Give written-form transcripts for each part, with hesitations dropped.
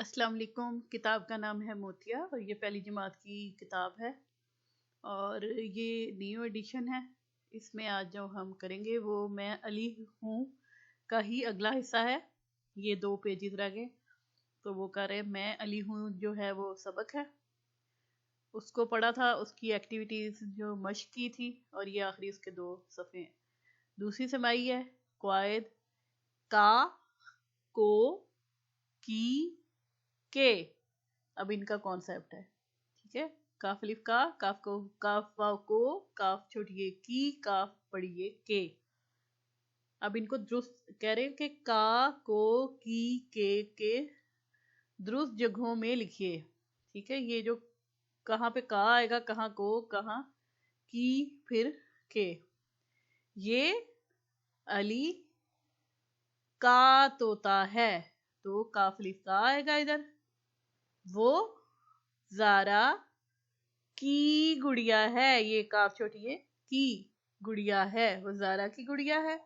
अस्सलाम वालेकुम। किताब का नाम है मोतिया और ये पहली जमात की किताब है और ये न्यू एडिशन है। इसमें आज जो हम करेंगे वो मैं अली हूँ का ही अगला हिस्सा है। ये 2 पेजेस रह गए तो वो कर रहे मैं अली हूँ जो है वो सबक है, उसको पढ़ा था, उसकी एक्टिविटीज जो मश्क की थी और ये आखिरी उसके 2 सफ़े हैं। दूसरी समाई है क्वायद का, को, की, के। अब इनका कॉन्सेप्ट है, ठीक है। काफ अलिफ का, काफ को, काफ वाव को, काफ छोड़िए की, काफ पढ़िए के। अब इनको दुरुस्त कह रहे हैं कि का, को, की, के दुरुस्त जगहों में लिखिए, ठीक है। ये जो कहाँ पे का आएगा, कहाँ को, कहाँ की, फिर के। ये अली का तोता है तो काफ अलिफ का आएगा इधर। वो जारा की गुड़िया है, ये काफ छोटी है, की गुड़िया है, वो जारा की गुड़िया है।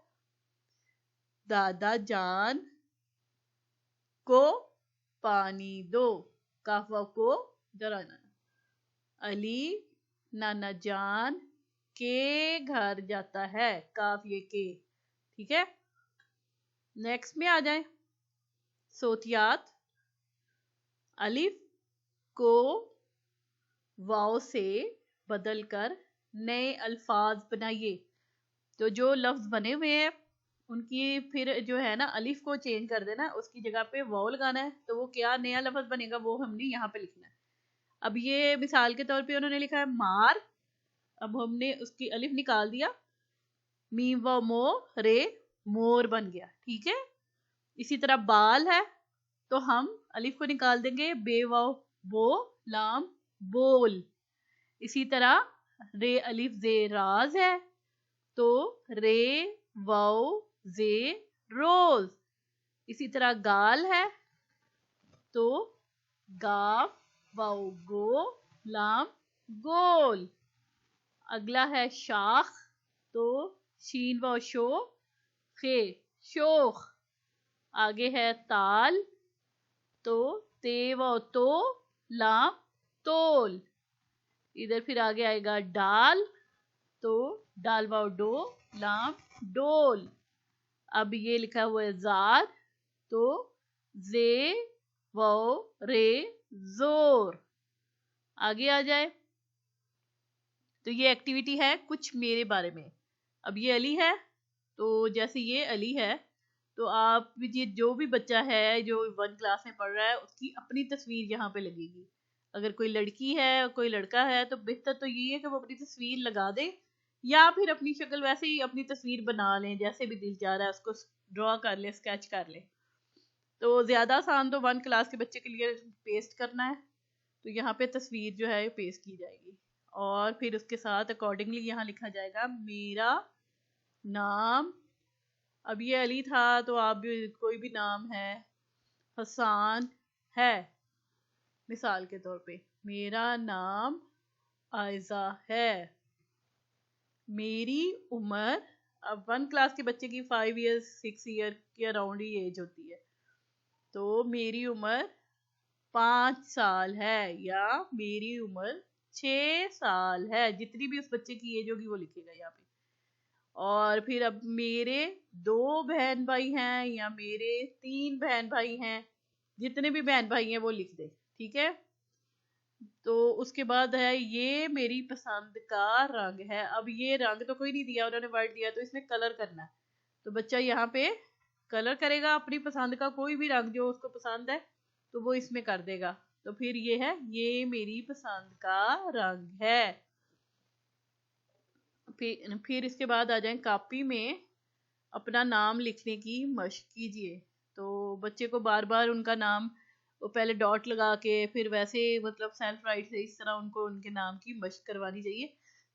दादा जान को पानी दो, काफ वाव को जरा ना। अली नाना जान के घर जाता है, काफ ये के, ठीक है। नेक्स्ट में आ जाए सोतियात। अलिफ को वाव से बदलकर नए अल्फाज बनाइए। तो जो लफ्ज बने हुए हैं उनकी फिर जो है ना अलिफ को चेंज कर देना, उसकी जगह पे वाव लगाना है। तो वो क्या नया लफ्ज बनेगा वो हमने यहाँ पे लिखना है। अब ये मिसाल के तौर पे उन्होंने लिखा है मार, अब हमने उसकी अलिफ निकाल दिया, मीम व मो रे, मोर बन गया, ठीक है। इसी तरह बाल है तो हम अलिफ को निकाल देंगे, बे वाव बो, लाम बोल। इसी तरह रे अलिफ जे राज है तो रे वाव जे रोज। इसी तरह गाल है तो गाफ वाव गो, लाम गोल। अगला है शाख तो शीन वाव शो, खे शोख। आगे है ताल तो ते वाव तो, लाम तोल। इधर फिर आगे आएगा डाल तो डाल वाव डो, लाम डोल। अब ये लिखा हुआ है जार तो जे वाव रे जोर। आगे आ जाए तो ये एक्टिविटी है कुछ मेरे बारे में। अब ये अली है तो जैसे ये अली है तो आप ये जो भी बच्चा है जो 1 क्लास में पढ़ रहा है उसकी अपनी तस्वीर यहाँ पे लगेगी। अगर कोई लड़की है कोई लड़का है तो बेहतर तो ये है कि वो अपनी तस्वीर लगा दे या फिर अपनी शक्ल वैसे ही अपनी तस्वीर बना लें, जैसे भी दिल चाह रहा है उसको ड्रॉ कर ले, स्केच कर ले। तो ज्यादा आसान तो 1 क्लास के बच्चे के लिए पेस्ट करना है, तो यहाँ पे तस्वीर जो है पेस्ट की जाएगी और फिर उसके साथ अकॉर्डिंगली यहाँ लिखा जाएगा मेरा नाम। अब ये अली था तो आप भी कोई भी नाम है, हसान है मिसाल के तौर पे, मेरा नाम आयजा है। मेरी उम्र, अब 1 क्लास के बच्चे की 5 ईयर्स 6 ईयर के अराउंड ही एज होती है, तो मेरी उम्र 5 साल है या मेरी उम्र 6 साल है। जितनी भी उस बच्चे की एज होगी वो लिखेगा यहाँ पे। और फिर अब मेरे 2 बहन भाई हैं या मेरे 3 बहन भाई हैं, जितने भी बहन भाई हैं वो लिख दे, ठीक है। तो उसके बाद है ये मेरी पसंद का रंग है। अब ये रंग तो कोई नहीं दिया, उन्होंने वर्ड दिया तो इसमें कलर करना है। तो बच्चा यहाँ पे कलर करेगा अपनी पसंद का कोई भी रंग जो उसको पसंद है तो वो इसमें कर देगा। तो फिर ये है ये मेरी पसंद का रंग है। फिर इसके बाद आ जाए कापी में अपना नाम लिखने की मशक कीजिए। तो बच्चे को बार बार उनका नाम वो पहले डॉट लगा के फिर वैसे मतलब सेल्फ राइट से इस तरह उनको उनके नाम की मशक करवानी चाहिए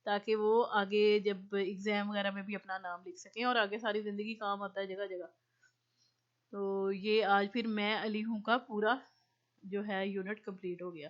ताकि वो आगे जब एग्जाम वगैरह में भी अपना नाम लिख सकें और आगे सारी जिंदगी काम आता है जगह जगह। तो ये आज फिर मैं अली हूँ का पूरा जो है यूनिट कंप्लीट हो गया।